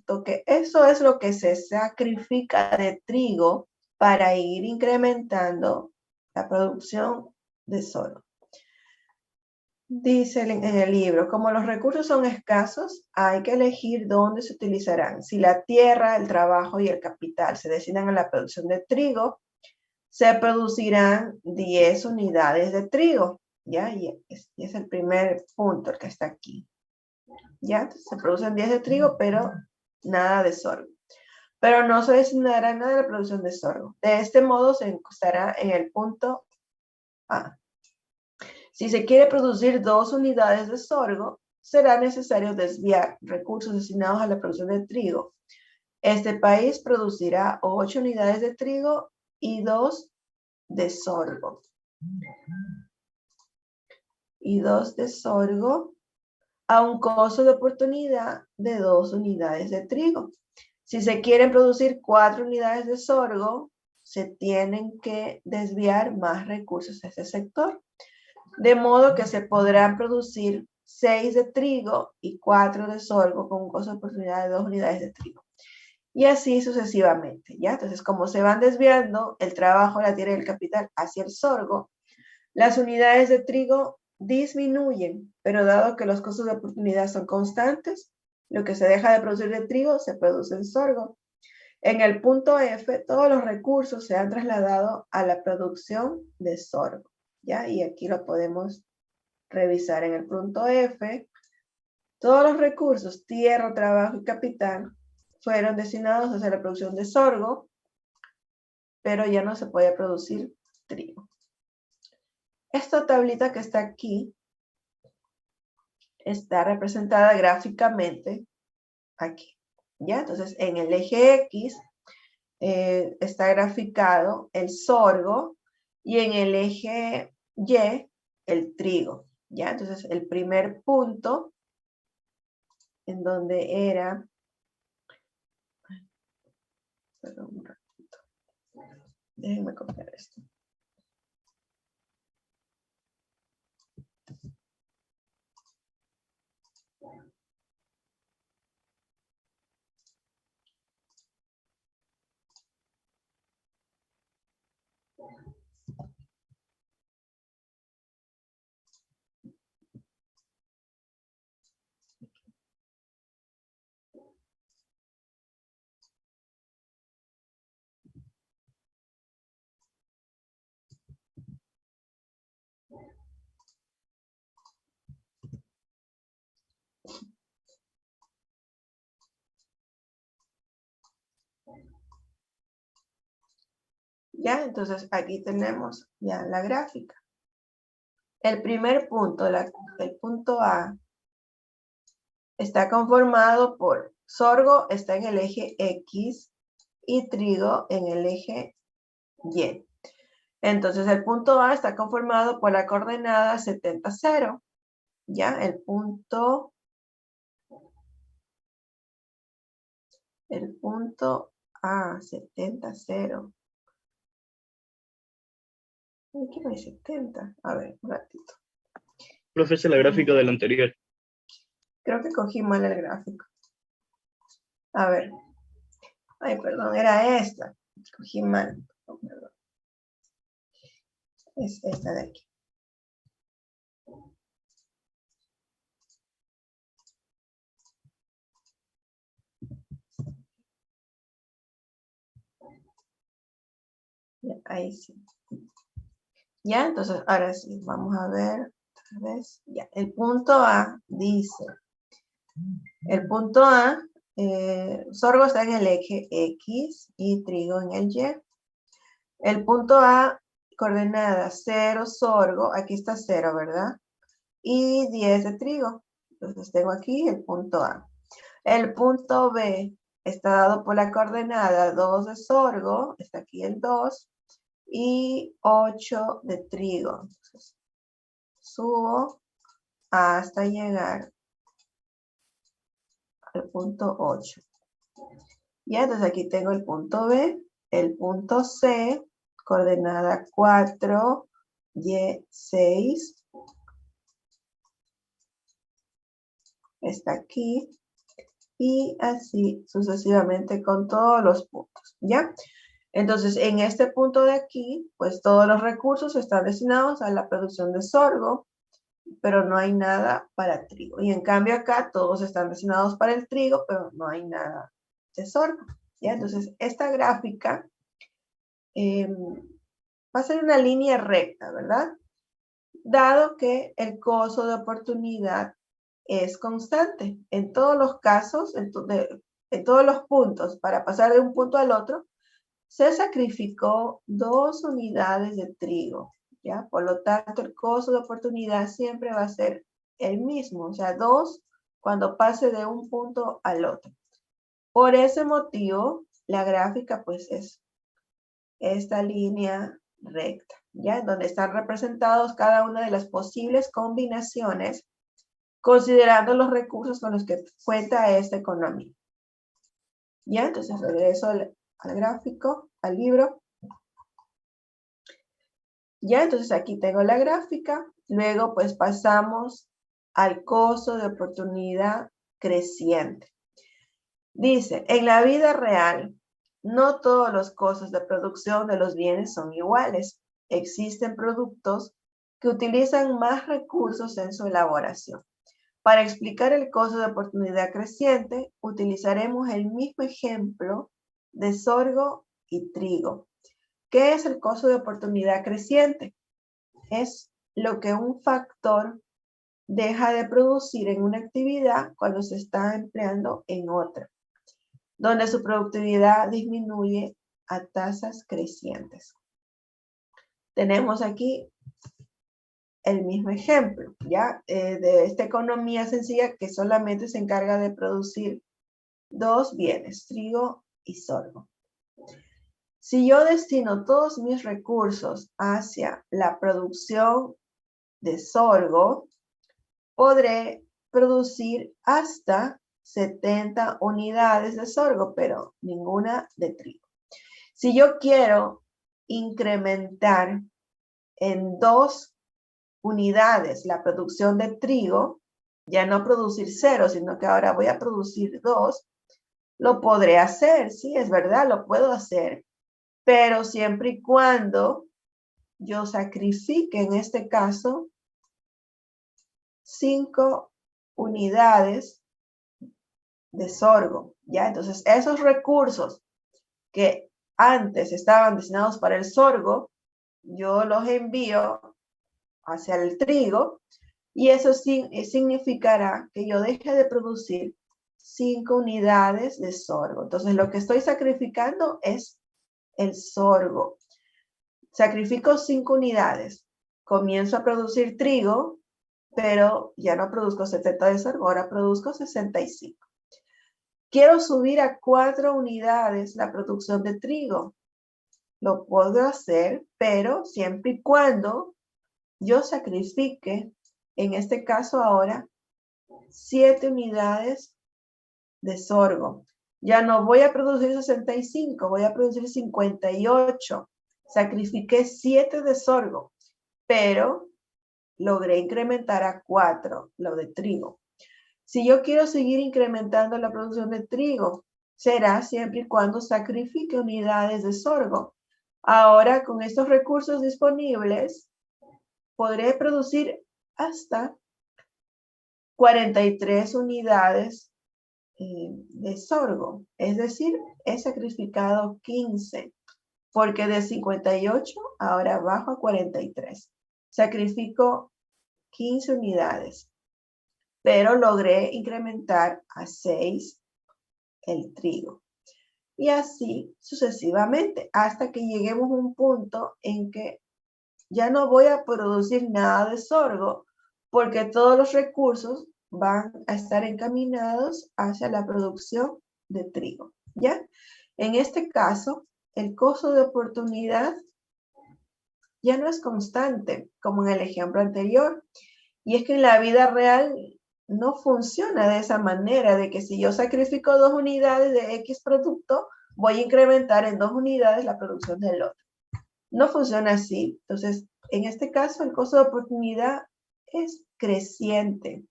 punto que eso es lo que se sacrifica de trigo para ir incrementando la producción de sorgo. Dice en el libro, como los recursos son escasos, hay que elegir dónde se utilizarán. Si la tierra, el trabajo y el capital se destinan a la producción de trigo, se producirán 10 unidades de trigo. ¿Ya? Y es el primer punto, el que está aquí. ¿Ya? Se producen 10 de trigo, pero nada de sorgo. Pero no se destinará nada a la producción de sorgo. De este modo se estará en el punto A. Si se quiere producir 2 unidades de sorgo, será necesario desviar recursos destinados a la producción de trigo. Este país producirá 8 unidades de trigo y 2 de sorgo. Y 2 de sorgo a un costo de oportunidad de 2 unidades de trigo. Si se quieren producir 4 unidades de sorgo, se tienen que desviar más recursos a ese sector. De modo que se podrán producir 6 de trigo y 4 de sorgo con un costo de oportunidad de 2 unidades de trigo. Y así sucesivamente, ¿ya? Entonces, como se van desviando el trabajo, la tierra y el capital hacia el sorgo, las unidades de trigo disminuyen, pero dado que los costos de oportunidad son constantes, lo que se deja de producir de trigo se produce en sorgo. En el punto F, todos los recursos se han trasladado a la producción de sorgo, ¿ya? Y aquí lo podemos revisar en el punto F. Todos los recursos, tierra, trabajo y capital, fueron destinados hacia la producción de sorgo, pero ya no se puede producir trigo. Esta tablita que está aquí está representada gráficamente aquí, ¿ya? Entonces, en el eje X está graficado el sorgo y en el eje Y el trigo, ¿ya? Entonces, el primer punto en donde era... Perdón, un ratito. Déjenme copiar esto. Ya, entonces aquí tenemos ya la gráfica. El primer punto, el punto A, está conformado por sorgo, está en el eje X y trigo en el eje Y. Entonces el punto A está conformado por la coordenada 70, 0. Ya, el punto A, 70, 0. ¿Qué no hay 70? A ver, un ratito. Profe, es la gráfica del anterior. Creo que cogí mal el gráfico. A ver. Ay, perdón, era esta. Cogí mal. Oh, perdón. Es esta de aquí. Ya, ahí sí. Ya, entonces, ahora sí, vamos a ver otra vez. Ya, el punto A dice, el punto A, sorgo está en el eje X y trigo en el Y. El punto A, coordenada 0, sorgo, aquí está 0, ¿verdad? Y 10 de trigo. Entonces tengo aquí el punto A. El punto B está dado por la coordenada 2 de sorgo, está aquí el 2, y 8 de trigo. Entonces, subo hasta llegar al punto 8. Y entonces aquí tengo el punto B, el punto C, coordenada 4, Y, 6. Está aquí. y así sucesivamente con todos los puntos, ¿ya? Entonces, en este punto de aquí, pues todos los recursos están destinados a la producción de sorgo, pero no hay nada para trigo. Y en cambio acá todos están destinados para el trigo, pero no hay nada de sorgo, ¿ya? Entonces, esta gráfica va a ser una línea recta, ¿verdad? Dado que el costo de oportunidad es constante. En todos los casos, en todos los puntos, para pasar de un punto al otro, se sacrificó 2 unidades de trigo, ¿ya? Por lo tanto, el costo de oportunidad siempre va a ser el mismo, o sea, 2 cuando pase de un punto al otro. Por ese motivo, la gráfica pues es esta línea recta, ¿ya? Donde están representados cada una de las posibles combinaciones considerando los recursos con los que cuenta esta economía. ¿Ya? Entonces regreso al gráfico, al libro. Ya, entonces aquí tengo la gráfica. Luego pues pasamos al costo de oportunidad creciente. Dice, en la vida real, no todos los costos de producción de los bienes son iguales. Existen productos que utilizan más recursos en su elaboración. Para explicar el costo de oportunidad creciente, utilizaremos el mismo ejemplo de sorgo y trigo. ¿Qué es el costo de oportunidad creciente? Es lo que un factor deja de producir en una actividad cuando se está empleando en otra, donde su productividad disminuye a tasas crecientes. Tenemos aquí el mismo ejemplo, ¿ya? De esta economía sencilla que solamente se encarga de producir 2 bienes, trigo y sorgo. Si yo destino todos mis recursos hacia la producción de sorgo, podré producir hasta 70 unidades de sorgo, pero ninguna de trigo. Si yo quiero incrementar en 2 unidades la producción de trigo, ya no producir 0, sino que ahora voy a producir 2, lo podré hacer, sí, es verdad, lo puedo hacer, pero siempre y cuando yo sacrifique, en este caso, 5 unidades de sorgo, ¿ya? Entonces, esos recursos que antes estaban destinados para el sorgo, yo los envío hacia el trigo, y eso significará que yo deje de producir 5 unidades de sorgo. Entonces, lo que estoy sacrificando es el sorgo. Sacrifico 5 unidades. Comienzo a producir trigo, pero ya no produzco 70 de sorgo, ahora produzco 65. Quiero subir a 4 unidades la producción de trigo. Lo puedo hacer, pero siempre y cuando yo sacrifique, en este caso ahora, 7 unidades de sorgo. Ya no voy a producir 65, voy a producir 58. Sacrifiqué 7 de sorgo, pero logré incrementar a 4 lo de trigo. Si yo quiero seguir incrementando la producción de trigo, será siempre y cuando sacrifique unidades de sorgo. Ahora, con estos recursos disponibles, podré producir hasta 43 unidades de sorgo. Es decir, he sacrificado 15, porque de 58 ahora bajo a 43. Sacrifico 15 unidades, pero logré incrementar a 6 el trigo. Y así sucesivamente, hasta que lleguemos a un punto en que ya no voy a producir nada de sorgo, porque todos los recursos van a estar encaminados hacia la producción de trigo, ¿ya? En este caso, el costo de oportunidad ya no es constante, como en el ejemplo anterior. Y es que en la vida real no funciona de esa manera, de que si yo sacrifico 2 unidades de X producto, voy a incrementar en 2 unidades la producción del otro. No funciona así. Entonces, en este caso, el costo de oportunidad es creciente.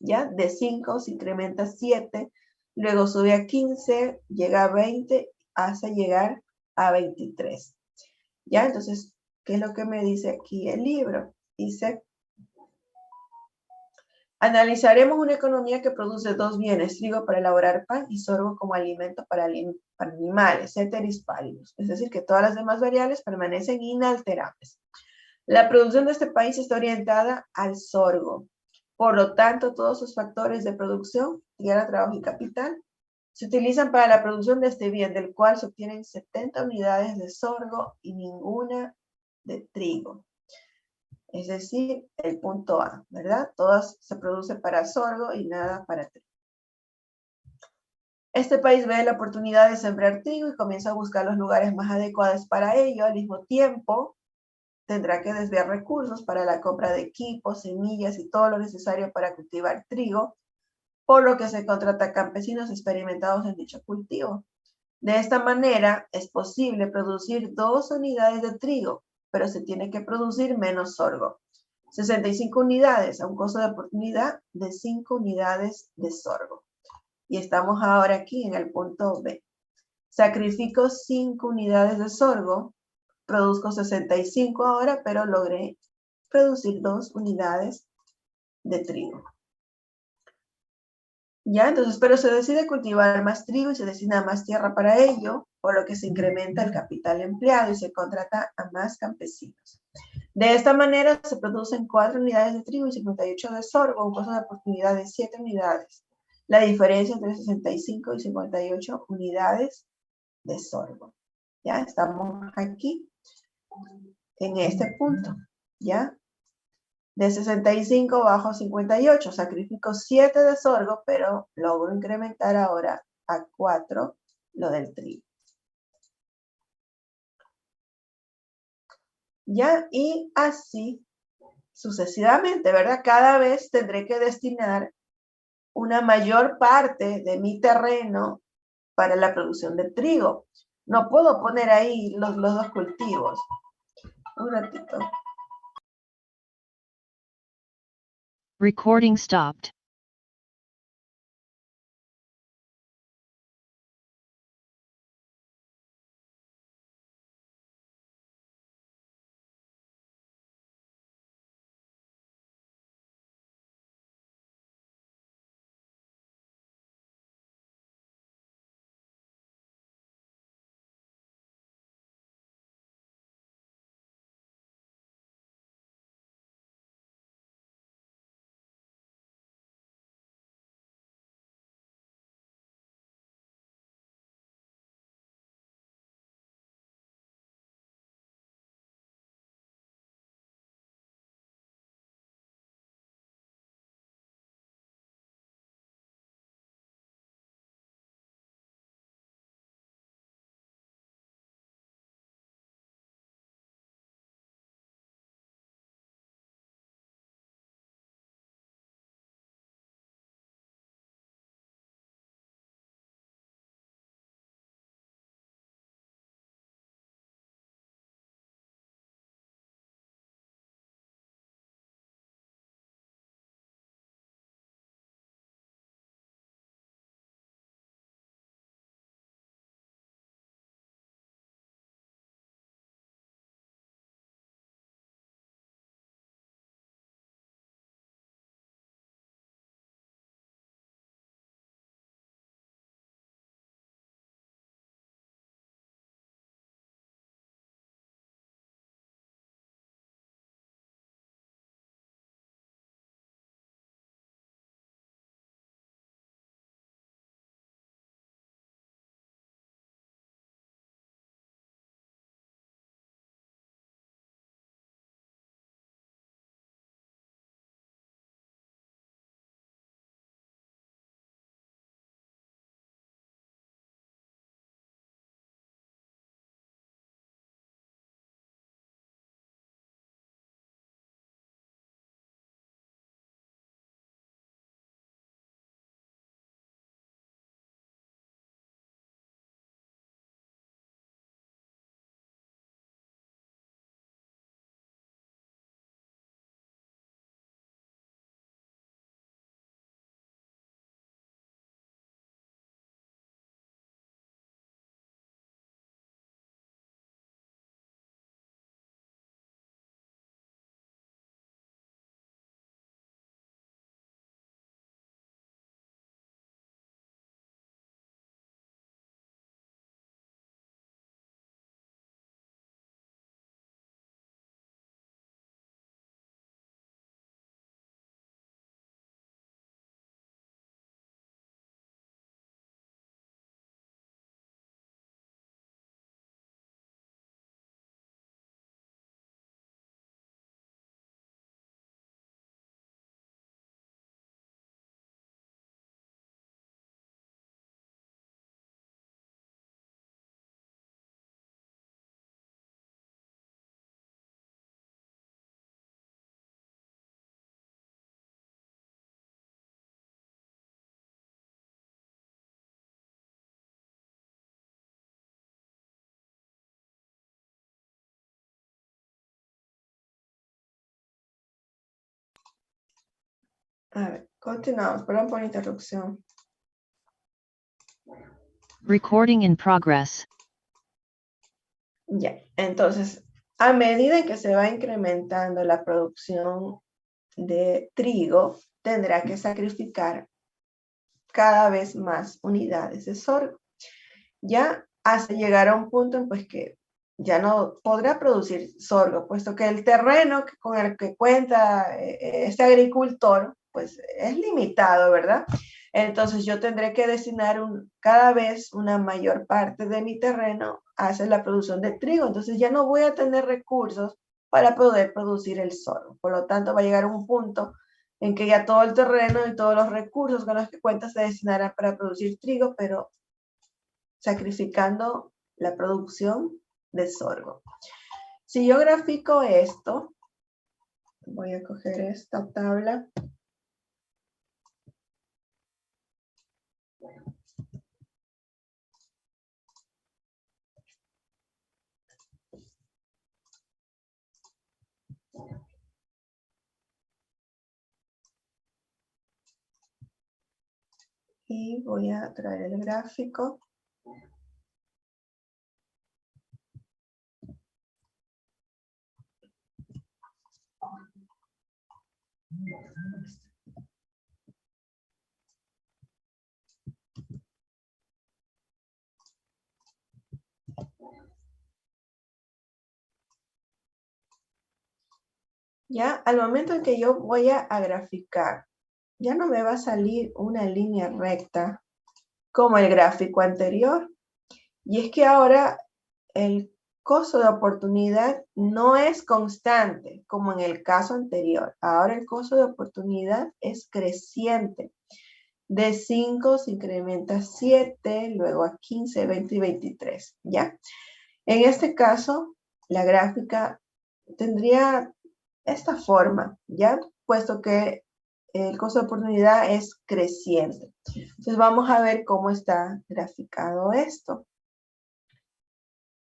¿ya? De 5 se incrementa a 7, luego sube a 15, llega a 20, hasta llegar a 23. ¿Ya? Entonces, ¿qué es lo que me dice aquí el libro? Dice, analizaremos una economía que produce dos bienes, trigo para elaborar pan y sorgo como alimento para animales, ceteris paribus. Es decir, que todas las demás variables permanecen inalterables. La producción de este país está orientada al sorgo. Por lo tanto, todos sus factores de producción, tierra, trabajo y capital, se utilizan para la producción de este bien, del cual se obtienen 70 unidades de sorgo y ninguna de trigo. Es decir, el punto A, ¿verdad? Todas se producen para sorgo y nada para trigo. Este país ve la oportunidad de sembrar trigo y comienza a buscar los lugares más adecuados para ello. Al mismo tiempo, tendrá que desviar recursos para la compra de equipos, semillas y todo lo necesario para cultivar trigo, por lo que se contrata a campesinos experimentados en dicho cultivo. De esta manera, es posible producir 2 unidades de trigo, pero se tiene que producir menos sorgo. 65 unidades a un costo de oportunidad de 5 unidades de sorgo. Y estamos ahora aquí en el punto B. Sacrifico 5 unidades de sorgo, produzco 65 ahora, pero logré producir 2 unidades de trigo. Ya, entonces, pero se decide cultivar más trigo y se destina más tierra para ello, por lo que se incrementa el capital empleado y se contrata a más campesinos. De esta manera se producen 4 unidades de trigo y 58 de sorgo, un costo de oportunidad de 7 unidades. La diferencia entre 65 y 58 unidades de sorgo. Ya estamos aquí en este punto, ¿ya? De 65 bajo a 58, sacrifico 7 de sorgo, pero logro incrementar ahora a 4 lo del trigo. ¿Ya? Y así sucesivamente, ¿verdad? Cada vez tendré que destinar una mayor parte de mi terreno para la producción de trigo. No puedo poner ahí los dos cultivos. Un ratito. Recording stopped. A ver, continuamos. Perdón por la interrupción. Recording in progress. Ya, entonces, a medida que se va incrementando la producción de trigo, tendrá que sacrificar cada vez más unidades de sorgo. Ya hasta llegar a un punto en pues que ya no podrá producir sorgo, puesto que el terreno con el que cuenta este agricultor, pues es limitado, ¿verdad? Entonces yo tendré que destinar cada vez una mayor parte de mi terreno hacia la producción de trigo. Entonces ya no voy a tener recursos para poder producir el sorgo. Por lo tanto, va a llegar un punto en que ya todo el terreno y todos los recursos con los que cuenta se destinarán para producir trigo, pero sacrificando la producción de sorgo. Si yo grafico esto, voy a coger esta tabla. Y voy a traer el gráfico. Ya al momento en que yo voy a graficar, ya no me va a salir una línea recta como el gráfico anterior. Y es que ahora el costo de oportunidad no es constante como en el caso anterior. Ahora el costo de oportunidad es creciente. De 5 se incrementa a 7, luego a 15, 20 y 23, ¿ya? En este caso, la gráfica tendría esta forma, ¿ya? Puesto que el costo de oportunidad es creciente. Entonces vamos a ver cómo está graficado esto.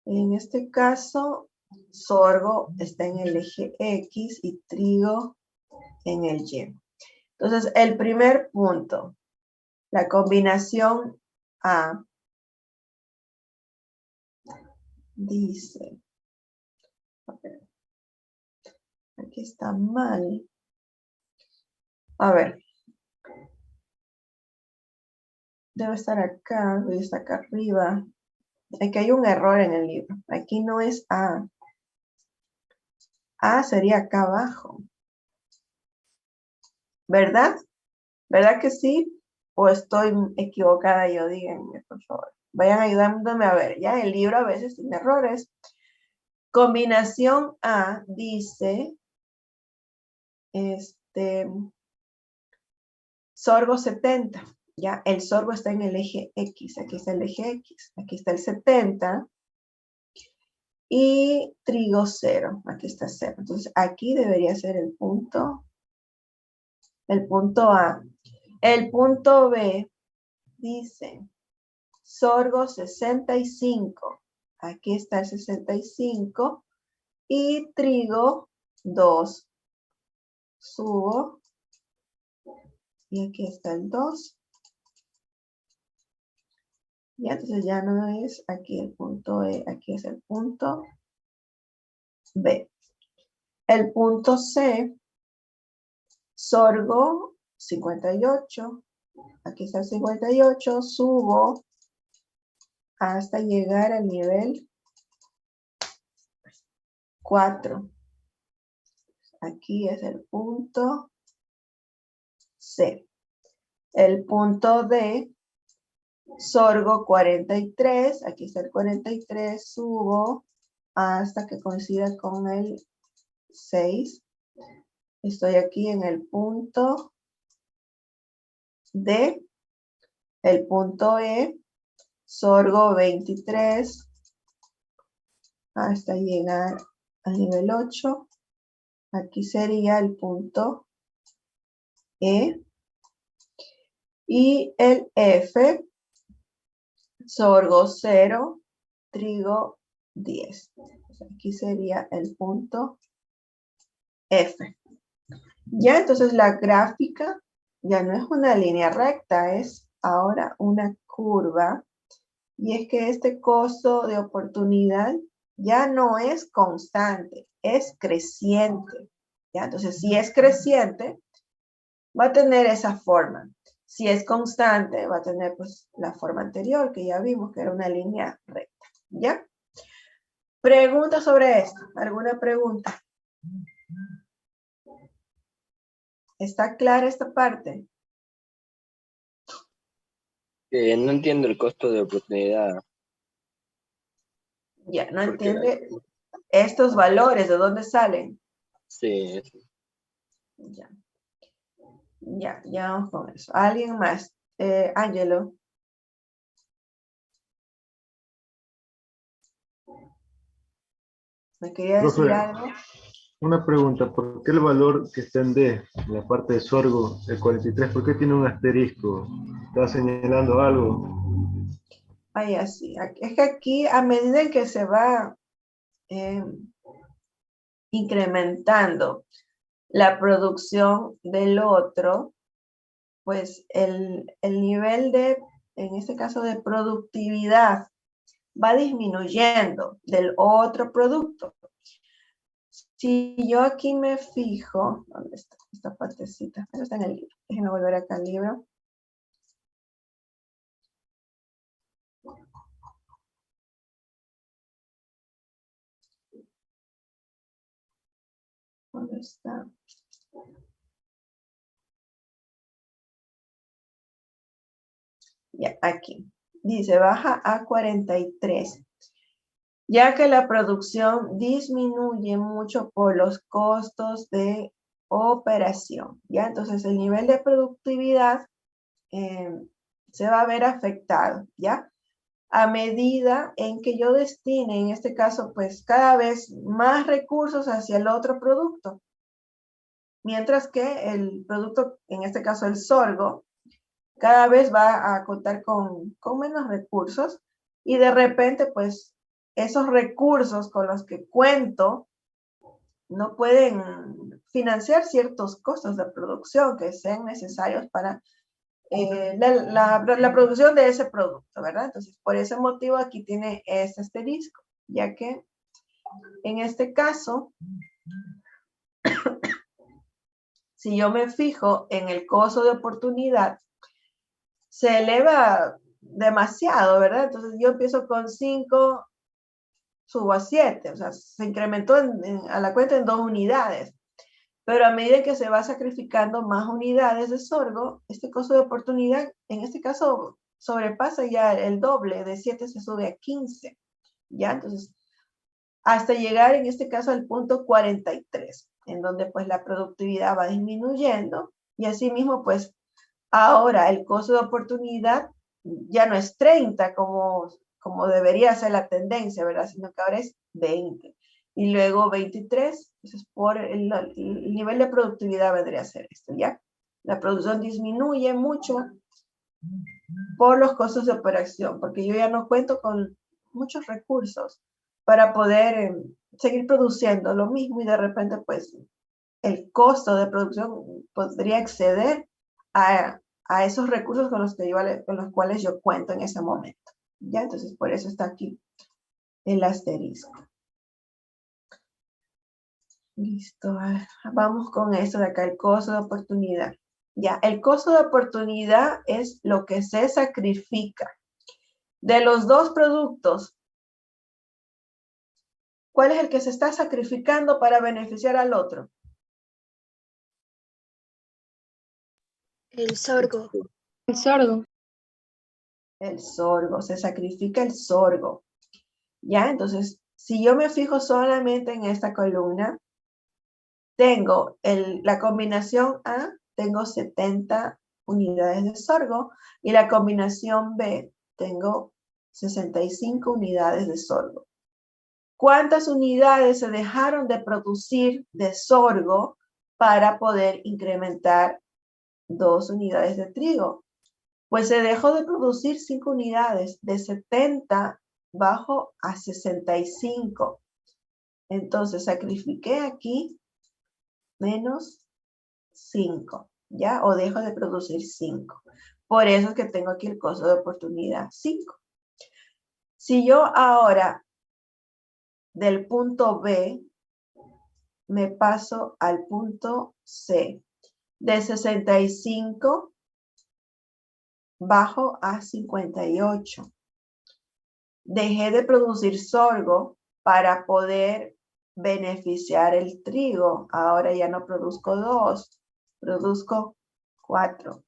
En este caso, sorgo está en el eje X y trigo en el Y. Entonces, el primer punto, la combinación A dice, a ver, aquí está mal. A ver, debe estar acá, está acá arriba. Aquí hay un error en el libro. Aquí no es A. A sería acá abajo. ¿Verdad? ¿Verdad que sí? ¿O estoy equivocada yo? Díganme, por favor. Vayan ayudándome a ver, ¿ya? El libro a veces tiene errores. Combinación A dice, sorgo 70, ¿ya? El sorgo está en el eje X, aquí está el eje X, aquí está el 70, y trigo 0, aquí está 0. Entonces, aquí debería ser el punto A. El punto B dice, sorgo 65, aquí está el 65, y trigo 2, subo, y aquí está el 2. Y entonces ya no es aquí el punto E, aquí es el punto B. El punto C, sorgo 58, aquí está el 58, subo hasta llegar al nivel 4. Aquí es el punto C. El punto D, sorgo 43, aquí está el 43, subo hasta que coincida con el 6. Estoy aquí en el punto D, el punto E, sorgo 23 hasta llegar al nivel 8. Aquí sería el punto E. Y el F, sorgo 0, trigo 10. Aquí sería el punto F. Ya, entonces la gráfica ya no es una línea recta, es ahora una curva. Y es que este costo de oportunidad ya no es constante, es creciente. ¿Ya? Entonces, si es creciente, va a tener esa forma. Si es constante, va a tener pues la forma anterior que ya vimos, que era una línea recta. ¿Ya? Pregunta sobre esto. ¿Alguna pregunta? ¿Está clara esta parte? No entiendo el costo de oportunidad. Ya, no Porque, entiende estos valores, ¿de dónde salen? sí, Ya, ya vamos con eso. ¿Alguien más? Ángelo. ¿Me quería decir Profe, algo? una pregunta, ¿por qué el valor que está en D, en la parte de sorgo, el 43, por qué tiene un asterisco? ¿Está señalando algo? Ay, así. Es que aquí, a medida en que se va incrementando la producción del otro, pues el nivel de, en este caso, de productividad va disminuyendo del otro producto. Si yo aquí me fijo, ¿dónde está esta partecita? Eso está en el libro. Déjenme volver acá al libro. ¿Dónde está? Ya, aquí. Dice, baja a 43. Ya que la producción disminuye mucho por los costos de operación. ¿Ya? Entonces, el nivel de productividad se va a ver afectado. ¿Ya? A medida en que yo destine, en este caso, pues cada vez más recursos hacia el otro producto. Mientras que el producto, en este caso el sorgo, cada vez va a contar con menos recursos y de repente, pues, esos recursos con los que cuento no pueden financiar ciertos costos de producción que sean necesarios para la producción de ese producto, ¿verdad? Entonces, por ese motivo aquí tiene este asterisco, ya que en este caso, si yo me fijo en el costo de oportunidad, se eleva demasiado, ¿verdad? Entonces yo empiezo con 5, subo a 7, o sea, se incrementó a la cuenta en 2 unidades. Pero a medida que se va sacrificando más unidades de sorgo, este costo de oportunidad, en este caso, sobrepasa ya el doble, de 7 se sube a 15, ¿ya? Entonces, hasta llegar en este caso al punto 43, en donde pues la productividad va disminuyendo y asimismo pues ahora el costo de oportunidad ya no es 30 como debería ser la tendencia, ¿verdad? Sino que ahora es 20. Y luego 23, entonces por el nivel de productividad vendría a ser esto, ¿ya? La producción disminuye mucho por los costos de operación, porque yo ya no cuento con muchos recursos para poder seguir produciendo lo mismo y de repente pues el costo de producción podría exceder a esos recursos con los cuales yo cuento en ese momento. ¿Ya? Entonces, por eso está aquí el asterisco. Listo. Vamos con esto de acá, el costo de oportunidad. Ya, el costo de oportunidad es lo que se sacrifica. De los dos productos, ¿cuál es el que se está sacrificando para beneficiar al otro? El sorgo. El sorgo. El sorgo, se sacrifica el sorgo. ¿Ya? Entonces, si yo me fijo solamente en esta columna, tengo la combinación A, tengo 70 unidades de sorgo, y la combinación B, tengo 65 unidades de sorgo. ¿Cuántas unidades se dejaron de producir de sorgo para poder incrementar 2 unidades de trigo? Pues se dejó de producir 5 unidades, de 70 bajo a 65. Entonces sacrifiqué aquí menos 5, ¿ya? O dejo de producir 5. Por eso es que tengo aquí el costo de oportunidad 5. Si yo ahora del punto B me paso al punto C, de 65 bajo a 58. Dejé de producir sorgo para poder beneficiar el trigo. Ahora ya no produzco 2, produzco 4.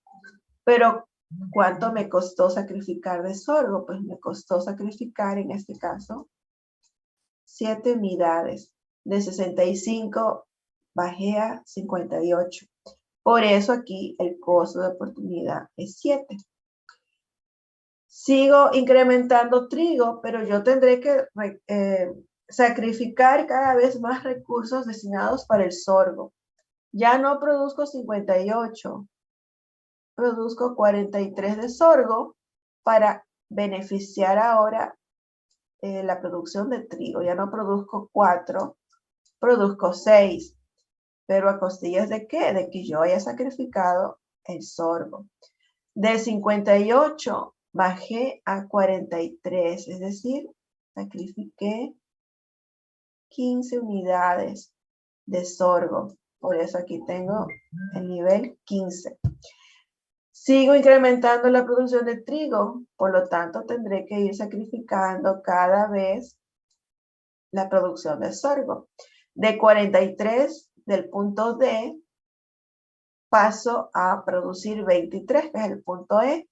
Pero, ¿cuánto me costó sacrificar de sorgo? Pues me costó sacrificar, en este caso, 7 unidades. De 65 bajé a 58. Por eso aquí el costo de oportunidad es 7. Sigo incrementando trigo, pero yo tendré que sacrificar cada vez más recursos destinados para el sorgo. Ya no produzco 58, produzco 43 de sorgo para beneficiar ahora la producción de trigo. Ya no produzco 4, produzco 6. Pero ¿a costillas de qué? De que yo haya sacrificado el sorgo. De 58 bajé a 43, es decir, sacrifiqué 15 unidades de sorgo. Por eso aquí tengo el nivel 15. Sigo incrementando la producción de trigo, por lo tanto tendré que ir sacrificando cada vez la producción de sorgo. De 43 del punto D paso a producir 23, que es el punto E.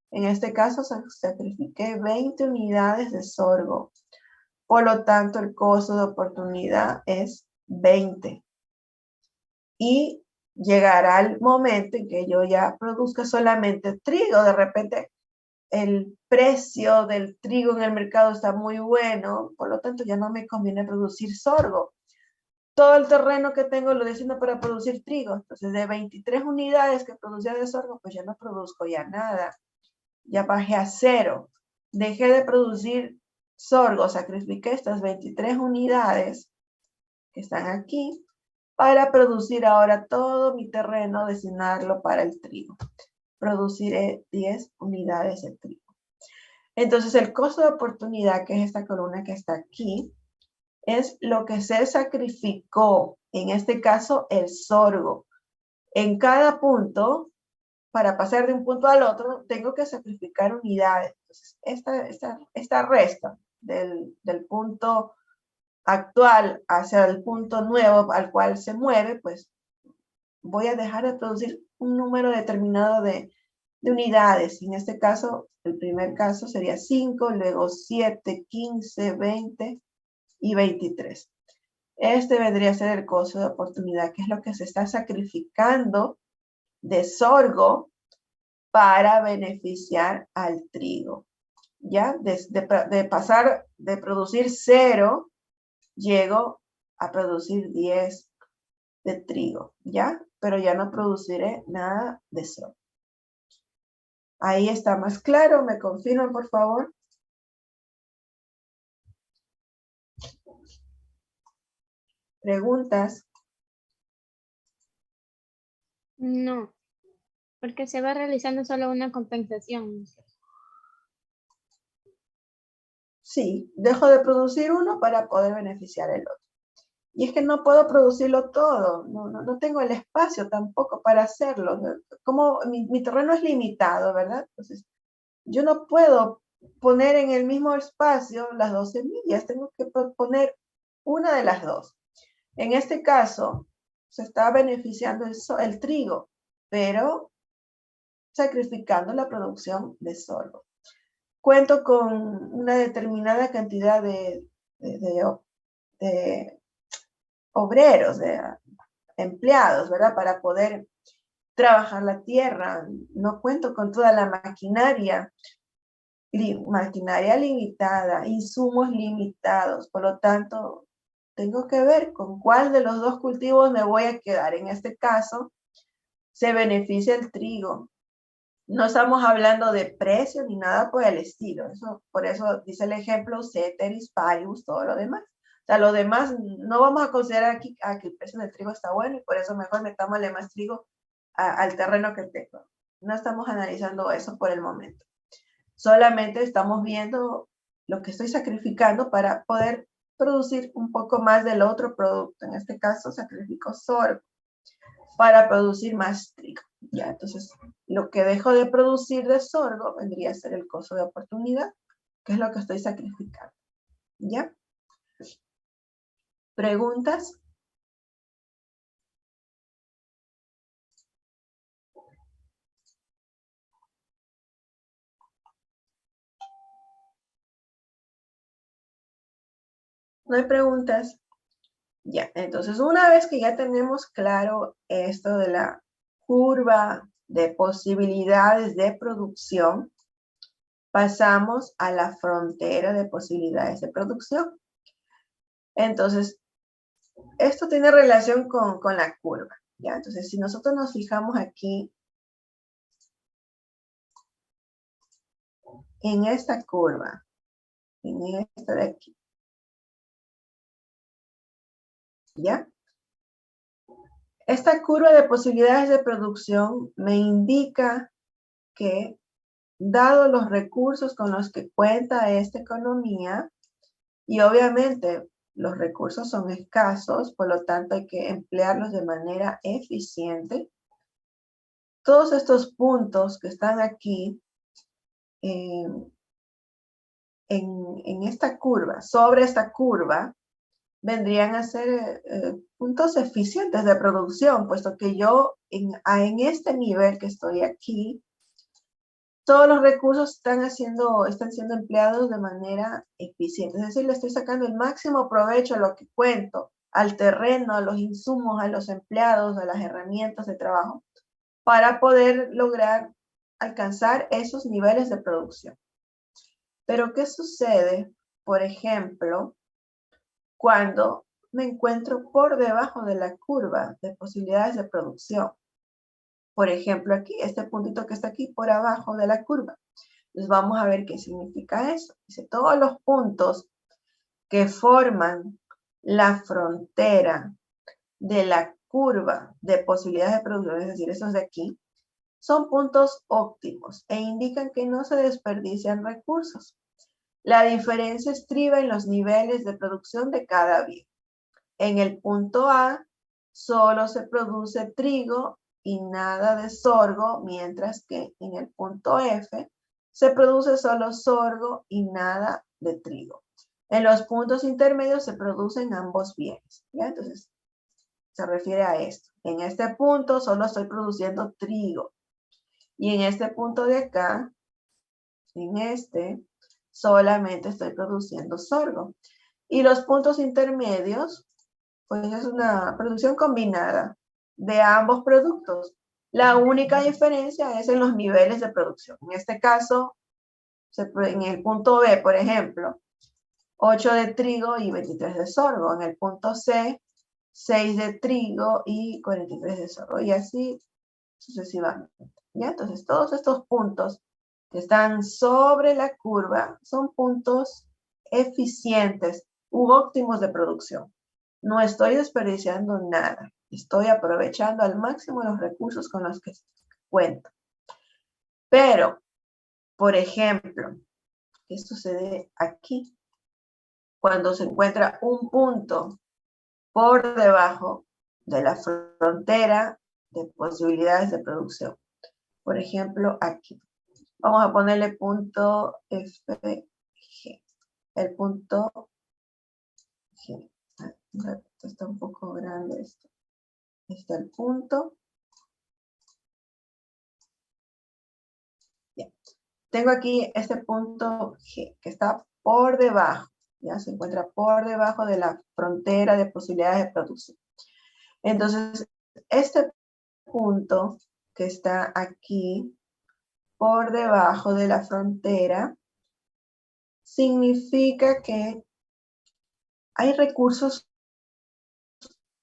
En este caso sacrifiqué 20 unidades de sorgo. Por lo tanto, el costo de oportunidad es 20. Y llegará el momento en que yo ya produzca solamente trigo. De repente, el precio del trigo en el mercado está muy bueno. Por lo tanto, ya no me conviene producir sorgo. Todo el terreno que tengo lo destino para producir trigo. Entonces, de 23 unidades que producía de sorgo, pues ya no produzco ya nada. Ya bajé a 0. Dejé de producir sorgo, sacrifiqué estas 23 unidades que están aquí para producir ahora todo mi terreno, destinarlo para el trigo. Produciré 10 unidades de trigo. Entonces, el costo de oportunidad, que es esta columna que está aquí, es lo que se sacrificó, en este caso, el sorgo. En cada punto, para pasar de un punto al otro, tengo que sacrificar unidades. Entonces, esta resta del punto actual hacia el punto nuevo al cual se mueve, pues voy a dejar de producir un número determinado de unidades. En este caso, el primer caso sería 5, luego 7, 15, 20 y 23. Este vendría a ser el costo de oportunidad, que es lo que se está sacrificando de sorgo para beneficiar al trigo. ¿Ya? De pasar de producir 0, llego a producir 10 de trigo, ¿ya? Pero ya no produciré nada de sorgo. Ahí está más claro, ¿me confirman, por favor? ¿Preguntas? No, porque se va realizando solo una compensación. Sí, dejo de producir uno para poder beneficiar el otro. Y es que no puedo producirlo todo, no tengo el espacio tampoco para hacerlo. Como mi terreno es limitado, ¿verdad? Entonces, yo no puedo poner en el mismo espacio las 2 semillas, tengo que poner una de las dos. En este caso, se está beneficiando el trigo, pero sacrificando la producción de sorgo. Cuento con una determinada cantidad de obreros, de empleados, ¿verdad? Para poder trabajar la tierra. No cuento con toda la maquinaria limitada, insumos limitados. Por lo tanto, tengo que ver con cuál de los dos cultivos me voy a quedar. En este caso, se beneficia el trigo. No estamos hablando de precio ni nada por el estilo. Por eso dice el ejemplo, ceteris paribus, todo lo demás. O sea, lo demás no vamos a considerar aquí que el precio del trigo está bueno y por eso mejor metámosle más trigo al terreno que tengo. No estamos analizando eso por el momento. Solamente estamos viendo lo que estoy sacrificando para poder producir un poco más del otro producto. En este caso, sacrifico sorgo para producir más trigo. Ya, entonces, lo que dejo de producir de sorgo vendría a ser el costo de oportunidad, que es lo que estoy sacrificando. ¿Ya? ¿Preguntas? ¿No hay preguntas? Ya, entonces una vez que ya tenemos claro esto de la curva de posibilidades de producción, pasamos a la frontera de posibilidades de producción. Entonces, esto tiene relación con la curva, ¿ya? Entonces, si nosotros nos fijamos aquí en esta curva, en esta de aquí, ¿ya? Esta curva de posibilidades de producción me indica que, dado los recursos con los que cuenta esta economía, y obviamente los recursos son escasos, por lo tanto hay que emplearlos de manera eficiente, todos estos puntos que están aquí en esta curva, sobre esta curva, vendrían a ser puntos eficientes de producción, puesto que yo en este nivel que estoy aquí, todos los recursos están siendo empleados de manera eficiente. Es decir, le estoy sacando el máximo provecho a lo que cuento, al terreno, a los insumos, a los empleados, a las herramientas de trabajo, para poder lograr alcanzar esos niveles de producción. Pero, ¿qué sucede, por ejemplo, cuando me encuentro por debajo de la curva de posibilidades de producción? Por ejemplo, aquí, este puntito que está aquí por abajo de la curva. Entonces vamos a ver qué significa eso. Dice, todos los puntos que forman la frontera de la curva de posibilidades de producción, es decir, esos de aquí, son puntos óptimos e indican que no se desperdician recursos. La diferencia estriba en los niveles de producción de cada bien. En el punto A solo se produce trigo y nada de sorgo, mientras que en el punto F se produce solo sorgo y nada de trigo. En los puntos intermedios se producen ambos bienes, ¿ya? Entonces, se refiere a esto. En este punto solo estoy produciendo trigo. Y en este punto de acá, en este, solamente estoy produciendo sorgo. Y los puntos intermedios, pues es una producción combinada de ambos productos. La única diferencia es en los niveles de producción. En este caso, en el punto B, por ejemplo, 8 de trigo y 23 de sorgo. En el punto C, 6 de trigo y 43 de sorgo. Y así sucesivamente. ¿Ya? Entonces, todos estos puntos que están sobre la curva son puntos eficientes u óptimos de producción. No estoy desperdiciando nada. Estoy aprovechando al máximo los recursos con los que cuento. Pero, por ejemplo, ¿qué sucede aquí? Cuando se encuentra un punto por debajo de la frontera de posibilidades de producción. Por ejemplo, aquí. Vamos a ponerle punto FG. El punto G. Está un poco grande esto. Está el punto. Bien. Tengo aquí este punto G, que está por debajo. Ya se encuentra por debajo de la frontera de posibilidades de producción. Entonces, este punto que está aquí por debajo de la frontera significa que hay recursos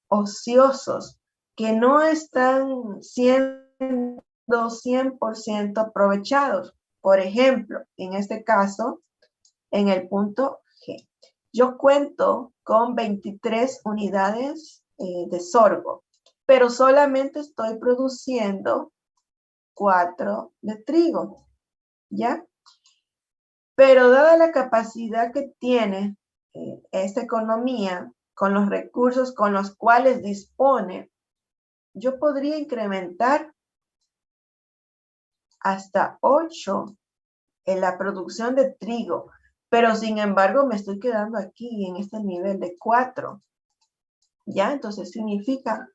ociosos que no están siendo 100% aprovechados. Por ejemplo, en este caso, en el punto G. Yo cuento con 23 unidades de sorgo, pero solamente estoy produciendo 4 de trigo, ¿ya? Pero dada la capacidad que tiene esta economía, con los recursos con los cuales dispone, yo podría incrementar hasta 8 en la producción de trigo, pero sin embargo me estoy quedando aquí en este nivel de 4, ¿ya? Entonces significa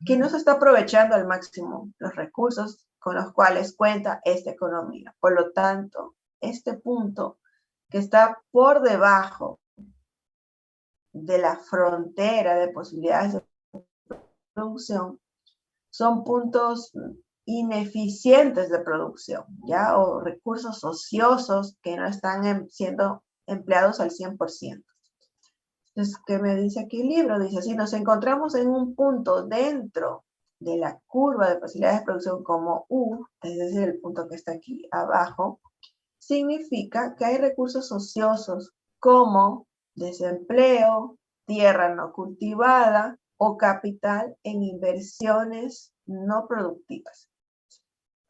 que no se está aprovechando al máximo los recursos con los cuales cuenta esta economía. Por lo tanto, este punto que está por debajo de la frontera de posibilidades de producción son puntos ineficientes de producción, ¿ya? O recursos ociosos que no están siendo empleados al 100%. Entonces, ¿qué me dice aquí el libro? Dice, si nos encontramos en un punto dentro de la curva de posibilidades de producción como U, es decir, el punto que está aquí abajo, significa que hay recursos ociosos como desempleo, tierra no cultivada o capital en inversiones no productivas.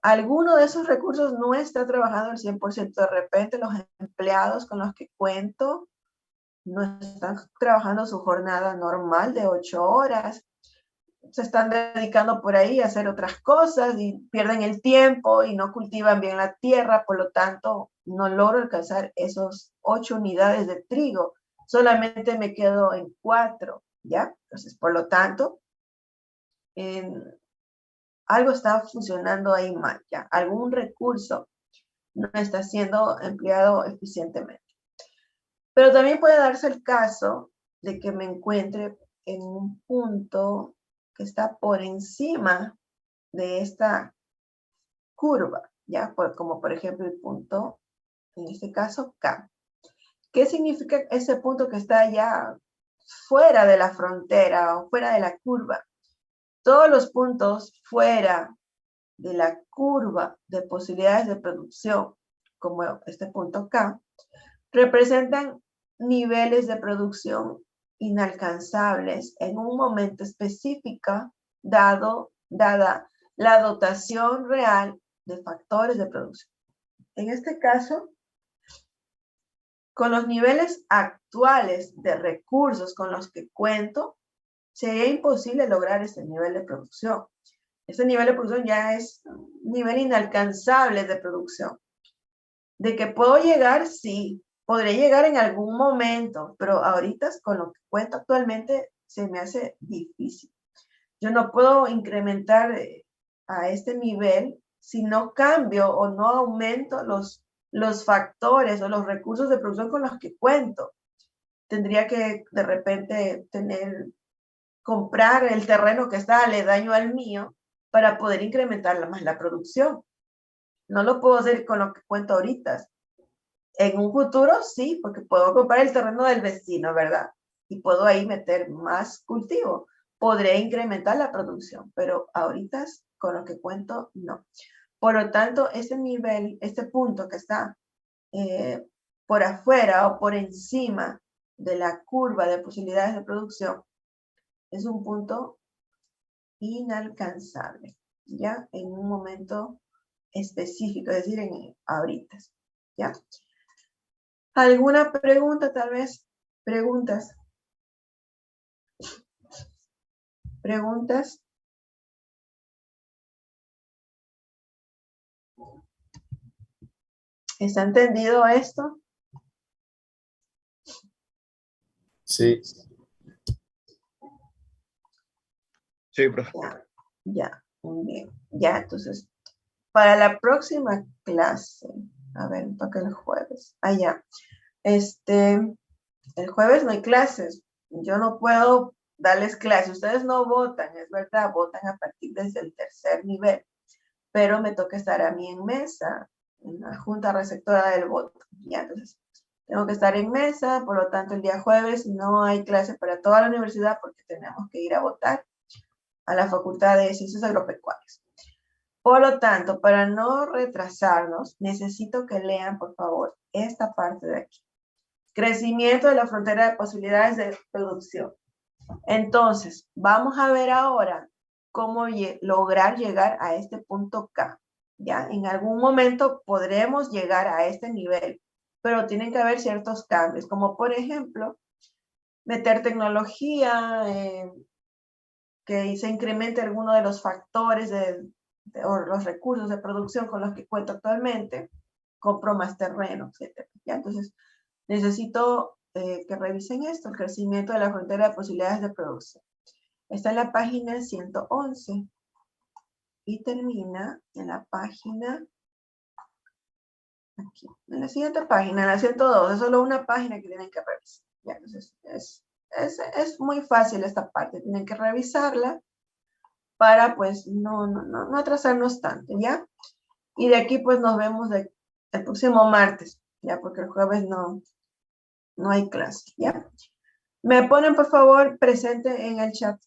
Alguno de esos recursos no está trabajando al 100%. De repente los empleados con los que cuento no están trabajando su jornada normal de 8 horas, se están dedicando por ahí a hacer otras cosas y pierden el tiempo y no cultivan bien la tierra, por lo tanto no logro alcanzar esos 8 unidades de trigo, solamente me quedo en 4, ¿ya? Entonces, por lo tanto, algo está funcionando ahí mal, ¿ya? Algún recurso no está siendo empleado eficientemente. Pero también puede darse el caso de que me encuentre en un punto que está por encima de esta curva, ¿ya? Como por ejemplo el punto, en este caso, K. ¿Qué significa ese punto que está ya fuera de la frontera o fuera de la curva? Todos los puntos fuera de la curva de posibilidades de producción, como este punto K, representan niveles de producción inalcanzables en un momento específico, dada la dotación real de factores de producción. En este caso, con los niveles actuales de recursos con los que cuento, sería imposible lograr este nivel de producción. Este nivel de producción ya es un nivel inalcanzable de producción. De que puedo llegar, sí, podré llegar en algún momento, pero ahorita con lo que cuento actualmente se me hace difícil. Yo no puedo incrementar a este nivel si no cambio o no aumento los factores o los recursos de producción con los que cuento. Tendría que de repente comprar el terreno que está aledaño al mío para poder incrementar más la producción. No lo puedo hacer con lo que cuento ahorita. En un futuro sí, porque puedo comprar el terreno del vecino, ¿verdad? Y puedo ahí meter más cultivo. Podré incrementar la producción, pero ahorita con lo que cuento, no. Por lo tanto, ese nivel, este punto que está por afuera o por encima de la curva de posibilidades de producción, es un punto inalcanzable, ¿ya? En un momento específico, es decir, ahorita, ¿ya? ¿Alguna pregunta, tal vez? ¿Preguntas? ¿Preguntas? ¿Está entendido esto? Sí. Sí, profe. Ya, muy bien. Ya, entonces, para la próxima clase, a ver, toca el jueves. Ya. El jueves no hay clases. Yo no puedo darles clases. Ustedes no votan, es verdad, votan a partir desde el tercer nivel. Pero me toca estar a mí en mesa, en la junta receptora del voto. Ya, entonces, tengo que estar en mesa, por lo tanto, el día jueves no hay clase para toda la universidad porque tenemos que ir a votar a la Facultad de Ciencias Agropecuarias. Por lo tanto, para no retrasarnos, necesito que lean, por favor, esta parte de aquí. Crecimiento de la frontera de posibilidades de producción. Entonces, vamos a ver ahora cómo lograr llegar a este punto K. ¿Ya? En algún momento podremos llegar a este nivel, pero tienen que haber ciertos cambios, como por ejemplo, meter tecnología, que se incremente alguno de los factores o los recursos de producción con los que cuento actualmente, compro más terreno, etc. ¿Ya? Entonces, necesito que revisen esto, el crecimiento de la frontera de posibilidades de producción. Está en la página 111 y termina en la página, aquí, en la siguiente página, en la 102, es solo una página que tienen que revisar. ¿Ya? Entonces, es muy fácil esta parte, tienen que revisarla para pues no atrasarnos tanto, ¿ya? Y de aquí pues nos vemos el próximo martes, ¿ya? Porque el jueves no hay clase, ¿ya? Me ponen por favor presente en el chat